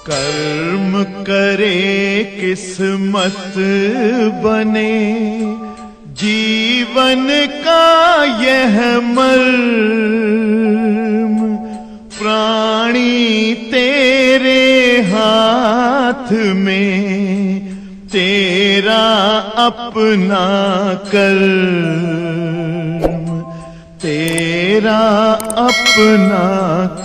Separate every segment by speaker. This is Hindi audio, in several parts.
Speaker 1: कर्म करे किस्मत बने, जीवन का यह मर्म, प्राणी तेरे हाथ में, तेरा अपना कर्म, तेरा अपना कर्म।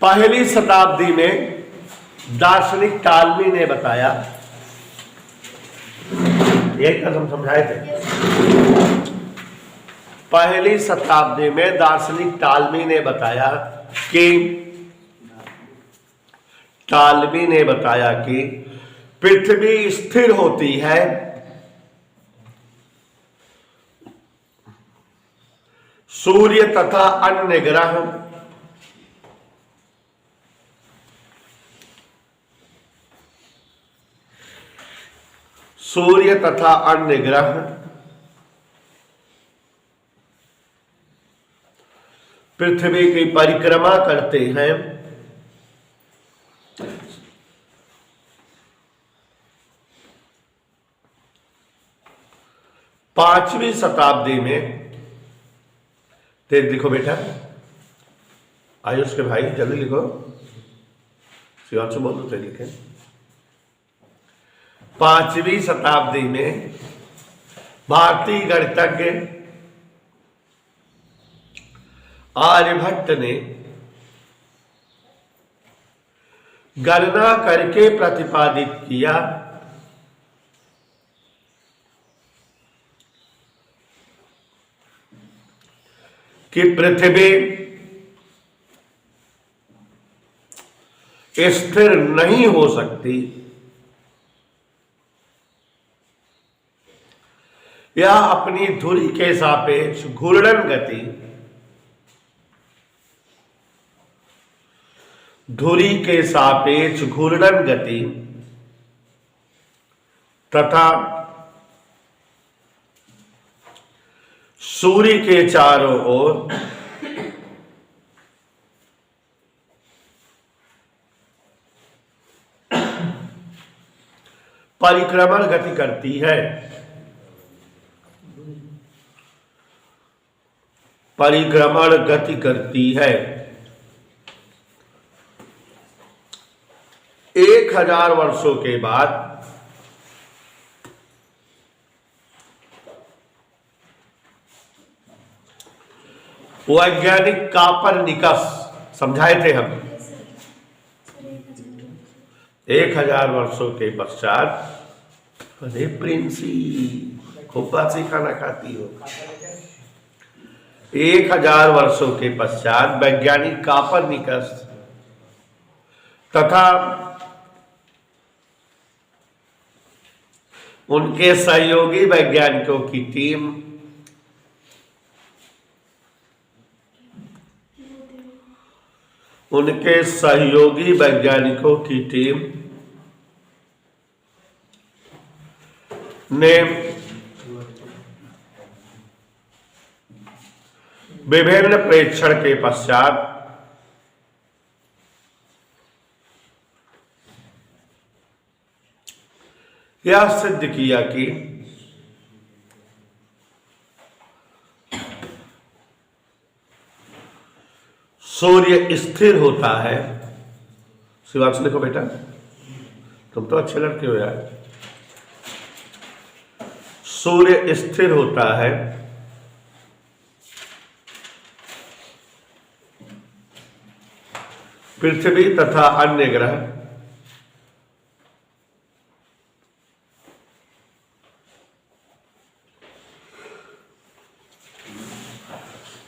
Speaker 2: पहली शताब्दी में दार्शनिक टालमी ने बताया, एक हम समझाए थे। पहली शताब्दी में दार्शनिक टालमी ने बताया कि पृथ्वी स्थिर होती है, सूर्य तथा अन्य ग्रह पृथ्वी की परिक्रमा करते हैं। पांचवी शताब्दी में लिखो बेटा, आयुष के भाई जल्दी लिखो, शिवांशु बोलो तो लिखे। पांचवी शताब्दी में भारतीय गणितज्ञ आर्यभट्ट ने गणना करके प्रतिपादित किया कि पृथ्वी स्थिर नहीं हो सकती, यह अपनी धुरी के सापेक्ष घूर्णन गति तथा सूर्य के चारों ओर परिक्रमण गति करती है। परिक्रमण गति करती है। 1000 वर्षों के बाद वैज्ञानिक कापरनिकस, समझाए थे हम, 1000 वर्षों के पश्चात, अरे प्रिंसी खूब बात से खाना खाती हो। 1000 वर्षों के पश्चात वैज्ञानिक कापरनिकस तथा उनके सहयोगी वैज्ञानिकों की टीम ने विभिन्न परीक्षण के पश्चात यह सिद्ध किया कि सूर्य स्थिर होता है। शिवांशु लिखो बेटा, तुम तो अच्छे लड़के हो यार। सूर्य स्थिर होता है, पृथ्वी तथा अन्य ग्रह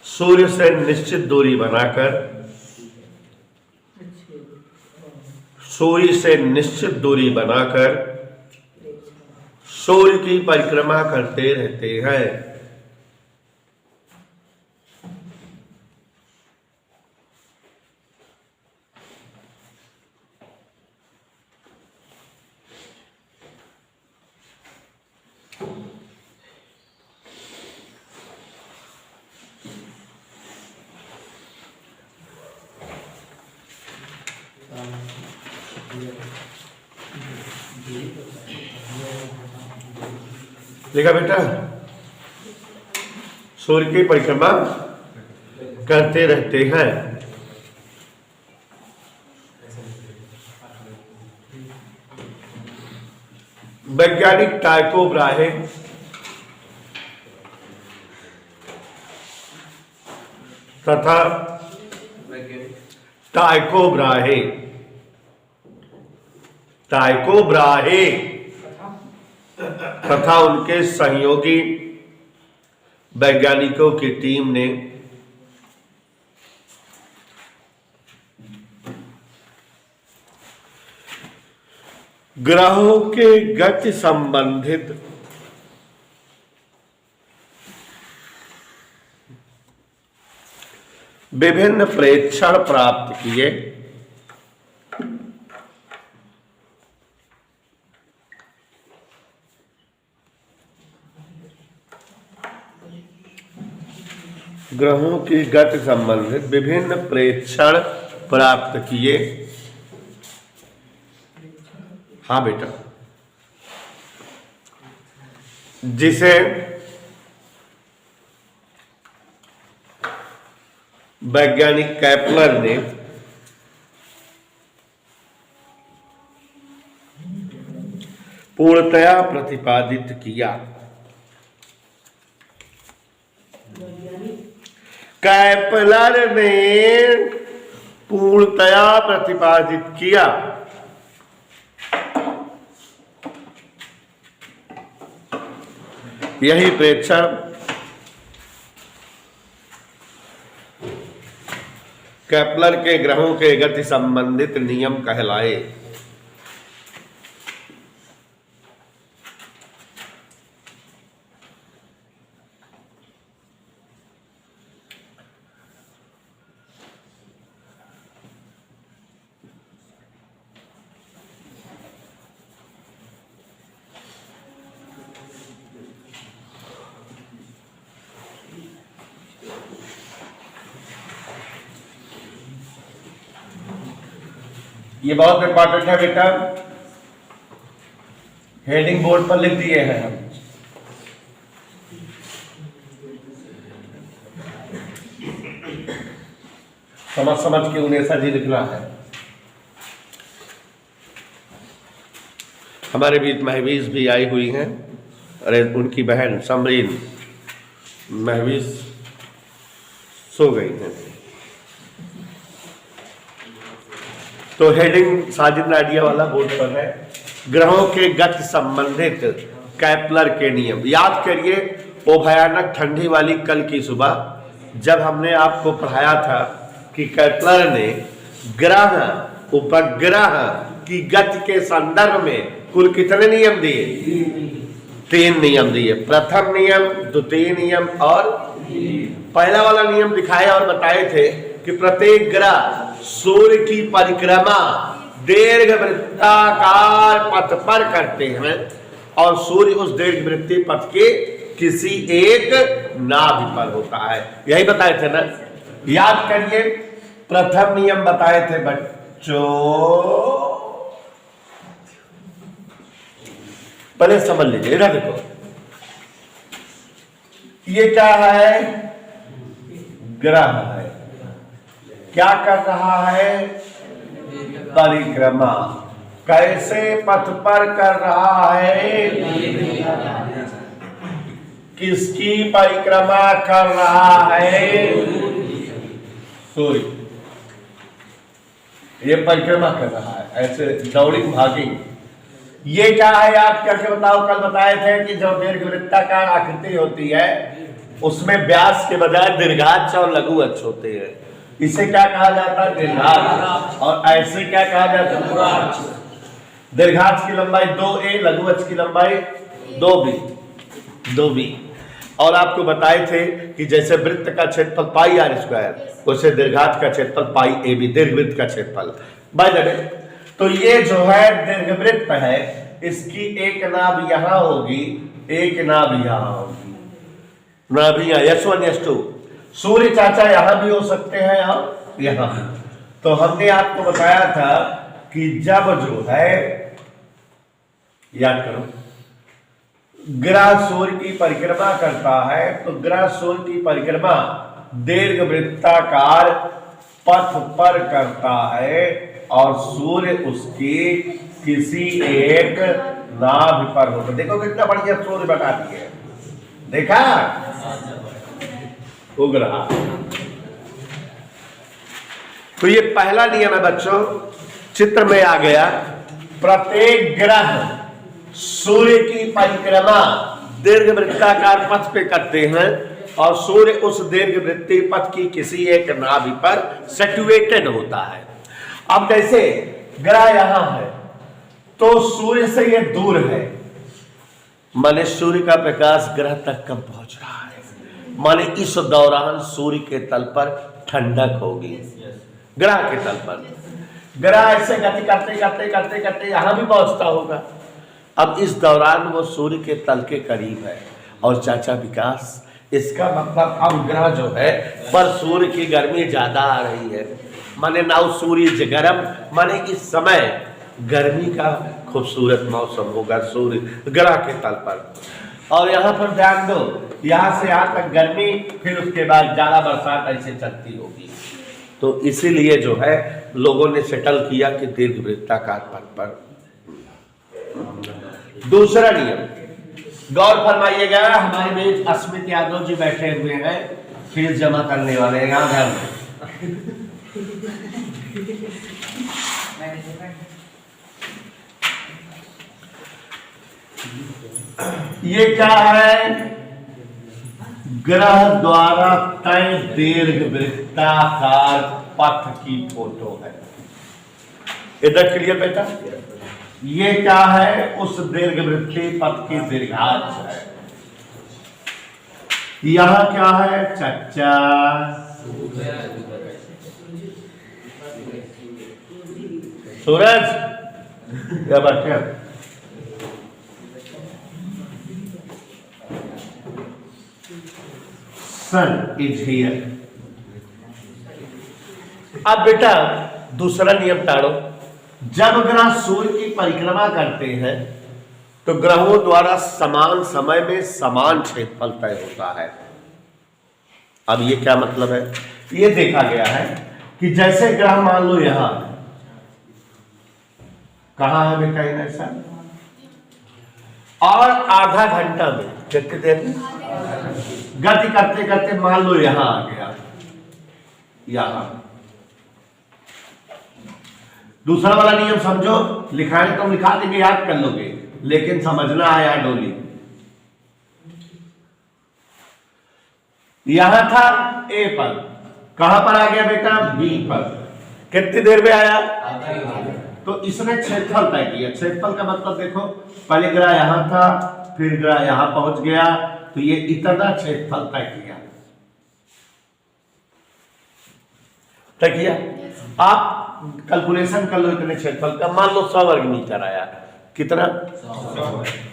Speaker 2: सूर्य से निश्चित दूरी बनाकर सूर्य की परिक्रमा करते रहते हैं। देखा बेटा, सूर्य की परिक्रमा करते रहते हैं। वैज्ञानिक टाइको ब्राहे तथा टाइको ब्राहे तथा उनके सहयोगी वैज्ञानिकों की टीम ने ग्रहों के गति संबंधित विभिन्न प्रेक्षण प्राप्त किए। ग्रहों की गति संबंधित विभिन्न प्रेक्षण प्राप्त किए। हाँ बेटा, जिसे वैज्ञानिक केपलर ने पूर्णतया प्रतिपादित किया। केपलर ने पूर्णतया प्रतिपादित किया। यही प्रेक्षण केपलर के ग्रहों के गति संबंधित नियम कहलाए। ये बहुत इंपॉर्टेंट है बेटा, हेडिंग बोर्ड पर लिख दिए हैं हम। समझ के उन्हें सही लिखना है। हमारे बीच महवीज भी आई हुई हैं, अरे उनकी बहन समरीन महवीज सो गई हैं। तो हेडिंग साजिद नाडिया वाला बोर्ड पर है, ग्रहों के गति संबंधित केपलर के नियम। याद करिए वो भयानक ठंडी वाली कल की सुबह जब हमने आपको पढ़ाया था कि केपलर ने ग्रह उपग्रह की गति के संदर्भ में कुल कितने नियम दिए? 3 नियम दिए। प्रथम नियम, द्वितीय नियम और पहला वाला नियम दिखाया और बताए थे कि प्रत्येक ग्रह सूर्य की परिक्रमा दीर्घ वृत्ताकार पथ पर करते हैं और सूर्य उस दीर्घ वृत्तीय पथ के किसी एक नाभि पर होता है। यही बताए थे ना, याद करिए। प्रथम नियम बताए थे बच्चों, पहले समझ लीजिए ना। देखो ये क्या है? ग्रह है, क्या कर रहा है? परिक्रमा। कैसे पथ पर कर रहा है? किसकी परिक्रमा कर रहा है? सूर्य। ये परिक्रमा कर रहा है, ऐसे दौड़िंग भागिंग। ये क्या है याद करके बताओ। कल बताए थे कि जो दीर्घवृत्ताकार आकृति होती है उसमें व्यास के बजाय दीर्घाक्ष और लघु अक्ष होते हैं। इसे क्या कहा जाता है? दीर्घाक्ष। और ऐसे क्या कहा जाता है? लघुअक्ष। दीर्घाक्ष की लंबाई 2a, लघु अक्ष की लंबाई 2b। और आपको बताए थे कि जैसे वृत्त का क्षेत्रफल पाई r स्क्वायर, वैसे दीर्घाक्ष का क्षेत्रफल पाई ab, दीर्घवृत्त का क्षेत्रफल। बाय तो ये जो है दीर्घवृत्त है, इसकी एक नाभ यहां होगी, एक नाभ यहां होगी, नाभियां S1 S2। सूर्य चाचा यहां भी हो सकते हैं और यहां भी। तो हमने आपको बताया था कि जब जो है, याद करो, ग्रह सूर्य की परिक्रमा करता है तो ग्रह सूर्य की परिक्रमा दीर्घ वृत्ताकार पथ पर करता है और सूर्य उसकी किसी एक नाभि पर होता है। देखो कितना बढ़िया सूर्य बता दिए, देखा उग रहा। तो ये पहला नियम है बच्चों, चित्र में आ गया। प्रत्येक ग्रह सूर्य की परिक्रमा दीर्घ वृत्ताकार पथ पे करते हैं और सूर्य उस दीर्घ वृत्तीय पथ की किसी एक नाभि पर सिचुएटेड होता है। अब जैसे ग्रह यहां है तो सूर्य से ये दूर है, माने सूर्य का प्रकाश ग्रह तक कम पहुंच रहा है, माने इस दौरान सूर्य के तल पर ठंडक होगी। ग्रह के तल पर ग्रह ऐसे गति करते करते करते करते यहां भी पहुंचता होगा। अब इस दौरान वो सूर्य के तल के करीब है और चाचा विकास, इसका मतलब अब ग्रह जो है पर सूर्य की गर्मी ज्यादा आ रही है, माने नाउ सूर्य गर्म, माने इस समय गर्मी का खूबसूरत मौसम होगा सूर्य ग्रह के तल पर। और यहाँ पर ध्यान दो, यहाँ से यहाँ तक गर्मी, फिर उसके बाद ज्यादा बरसात ऐसे चलती होगी। तो इसीलिए जो है लोगों ने सेटल किया कि दीर्घ वृत्ताकार पथ पर। दूसरा नियम गौर फरमाइएगा, हमारे बीच अस्मित यादव जी बैठे हुए हैं, फीस जमा करने वाले हैं, यहाँ ध्यान दें। ये क्या है? ग्रह द्वारा तय दीर्घ वृत्ताकार पथ की फोटो है। इधर क्लियर बेटा? ये क्या है? उस दीर्घ वृत्तीय पथ की दीर्घाक्ष है। यहां क्या है? चच्चा सूरज क्या बात है? सन इज हियर। अब बेटा दूसरा नियम ताड़ो, जब ग्रह सूर्य की परिक्रमा करते हैं तो ग्रहों द्वारा समान समय में समान क्षेत्रफल तय होता है। अब ये क्या मतलब है? ये देखा गया है कि जैसे ग्रह मान लो यहां, कहां है बेटा इन ऐसा, और आधा घंटा में कितनी देर में गति करते करते मान लो यहां आ गया, यहां। दूसरा वाला नियम समझो, लिखाने तो लिखा देंगे, याद कर लोगे, लेकिन समझना आया डोली। यहां था ए पर, कहां पर आ गया बेटा? बी पर। कितनी देर में आया? तो इसने क्षेत्रफल तय किया। क्षेत्रफल का मतलब देखो, पहले ग्रह यहां था, फिर ग्रह यहां पहुंच गया, तो ये इतना क्षेत्रफल तय किया। तय किया। आप कैलकुलेशन कर लो इतने क्षेत्रफल का, मान लो 100 वर्ग मीटर आया। कितना?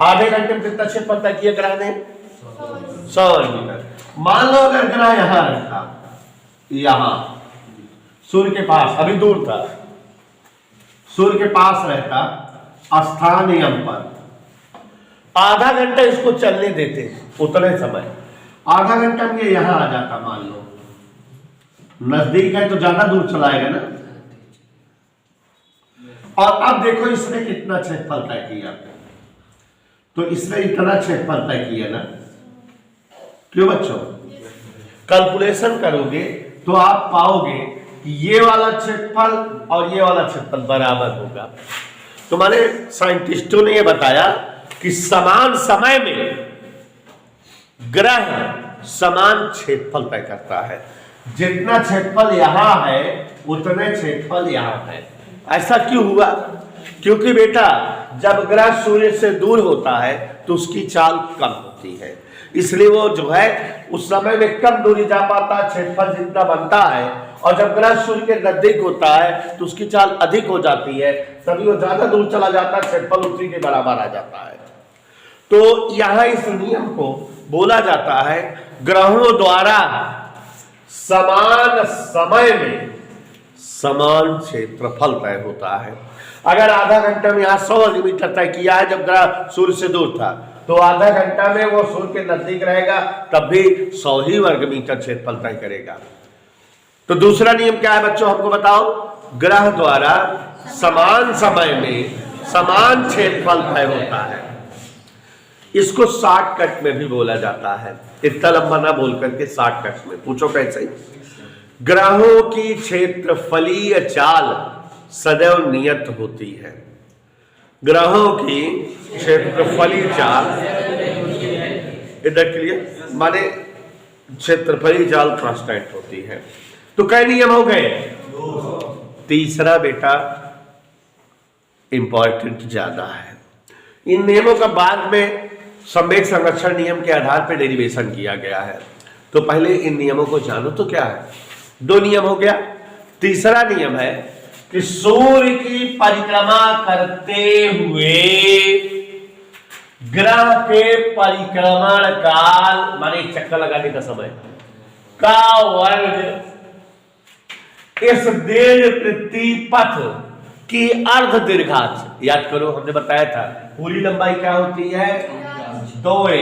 Speaker 2: आधे घंटे में कितना क्षेत्रफल तय किया ग्रह ने? 100 वर्ग मीटर। मान लो अगर ग्रह यहां रहता, यहां सूर्य के पास, अभी दूर था, सूर्य के पास रहता, स्थान नियम पर आधा घंटा इसको चलने देते, उतने समय आधा घंटा में ये यहां आ जाता। मान लो नजदीक है तो ज्यादा दूर चलाएगा ना। और अब देखो इसने कितना क्षेत्रफल तय किया, तो इसने इतना क्षेत्रफल तय किया ना। क्यों बच्चों? कैलकुलेशन करोगे तो आप पाओगे कि ये वाला क्षेत्रफल और ये वाला क्षेत्रफल बराबर होगा। तो माने साइंटिस्टों ने ये बताया कि समान समय में ग्रह समान क्षेत्रफल तय करता है। जितना क्षेत्रफल यहां है उतने क्षेत्रफल यहां है। ऐसा क्यों हुआ? क्योंकि बेटा जब ग्रह सूर्य से दूर होता है तो उसकी चाल कम होती है, इसलिए वो जो है उस समय में कम दूरी जा पाता, क्षेत्रफल जितना बनता है। और जब ग्रह सूर्य के नजदीक होता है तो उसकी चाल अधिक हो जाती है, तभी वो ज्यादा दूर चला जाता है, क्षेत्रफल उसी के बराबर आ जाता है। तो यहां इस नियम को बोला जाता है ग्रहों द्वारा समान समय में समान क्षेत्रफल तय होता है। अगर आधा घंटे में यहां 100 वर्ग मीटर तय किया है जब ग्रह सूर्य से दूर था, तो आधा घंटा में वो सूर्य के नजदीक रहेगा, तब भी 100 ही वर्ग मीटर क्षेत्रफल तय करेगा। तो दूसरा नियम क्या है बच्चों, हमको बताओ। ग्रह द्वारा समान समय में समान क्षेत्रफल तय होता है। इसको शॉर्टकट में भी बोला जाता है, इतना लंबा ना बोल करके शॉर्टकट में। पूछो कैसे? ग्रहों की क्षेत्रफलीय चाल सदैव नियत होती है। ग्रहों की क्षेत्रफलीय चाल, इधर के लिए माने क्षेत्रफलीय चाल कांस्टेंट होती है। तो कई नियम हो गए। तीसरा बेटा इंपॉर्टेंट ज्यादा है। इन नियमों का बाद में संवेग संरक्षण नियम के आधार पर डेरिवेशन किया गया है। तो पहले इन नियमों को जानो तो क्या है। 2 नियम हो गया। तीसरा नियम है कि सूर्य की परिक्रमा करते हुए ग्रह के परिक्रमण काल माने चक्कर लगाने का समय का वर्ग इस दीर्घवृत्तीय पथ की अर्ध दीर्घांश, याद करो हमने बताया था पूरी लंबाई क्या होती है 2a,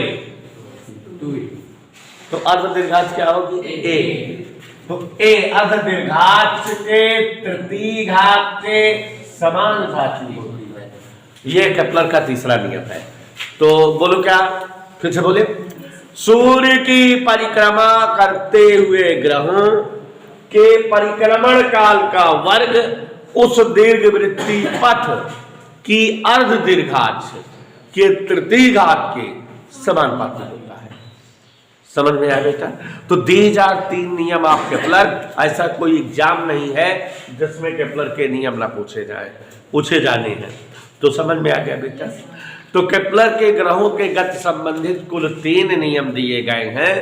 Speaker 2: तो अर्ध दीर्घांश क्या होगी a। तो a अर्ध दीर्घांश के तृतीय घात के समान घात होती है। यह केपलर का तीसरा नियम है। तो बोलो क्या, फिर से बोले। सूर्य की परिक्रमा करते हुए ग्रहों के परिक्रमण काल का वर्ग उस दीर्घवृत्तीय पथ की अर्ध दीर्घांश के तृतीय घात के समानुपाती होता है। समझ में आया बेटा? तो 2003 नियम आप केपलर, ऐसा कोई एग्जाम नहीं है जिसमें केपलर के नियम ना पूछे जाने हैं। तो समझ में आ गया बेटा? तो केपलर के ग्रहों के गति संबंधित कुल 3 नियम दिए गए हैं।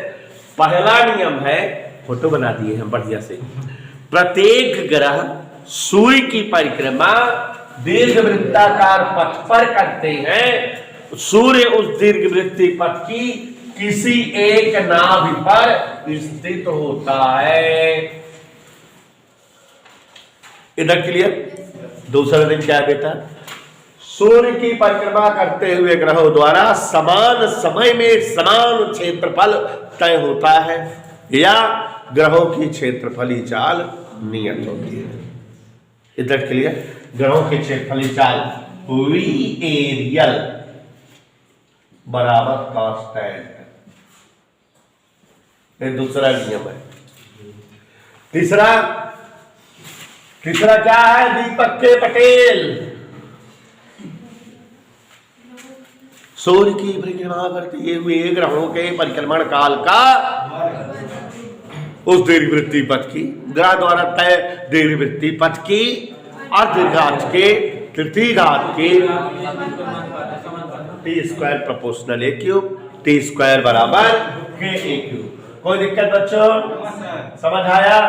Speaker 2: पहला नियम है, फोटो बना दिए हैं बढ़िया से। प्रत्येक ग्रह सूर्य की परिक्रमा दीर्घवृत्ताकार पथ पर करते हैं। सूर्य उस दीर्घवृत्तीय पथ की किसी एक नाभि पर स्थित होता है। इधर क्लियर? दूसरा दिन क्या है बेटा? सूर्य की परिक्रमा करते हुए ग्रहों द्वारा समान समय में समान क्षेत्रफल तय होता है या ग्रहों की क्षेत्रफलीय चाल नियत होती है। इधर क्लियर? ग्रहों की क्षेत्रफलीय चाल वी एरियल बराबर कांस्टेंट, ये दूसरा नियम है। तीसरा क्या है? दीपक के पटेल सूर्य की परिक्रमा करते हुए ग्रहों के परिक्रमण काल का उस दीर्घवृत्तीय पथ की ग्रह द्वारा तय दीर्घवृत्तीय पथ की अर्धघात के तृतीय घात के t² proportional a cube, t² बराबर k a क्यूब। कोई दिक्कत बच्चों? समझ आया?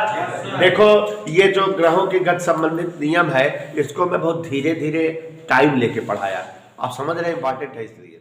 Speaker 2: देखो ये जो ग्रहों के गति संबंधित नियम है इसको मैं बहुत धीरे धीरे टाइम लेके पढ़ाया। आप समझ रहे हैं, इंपॉर्टेंट है इसलिए।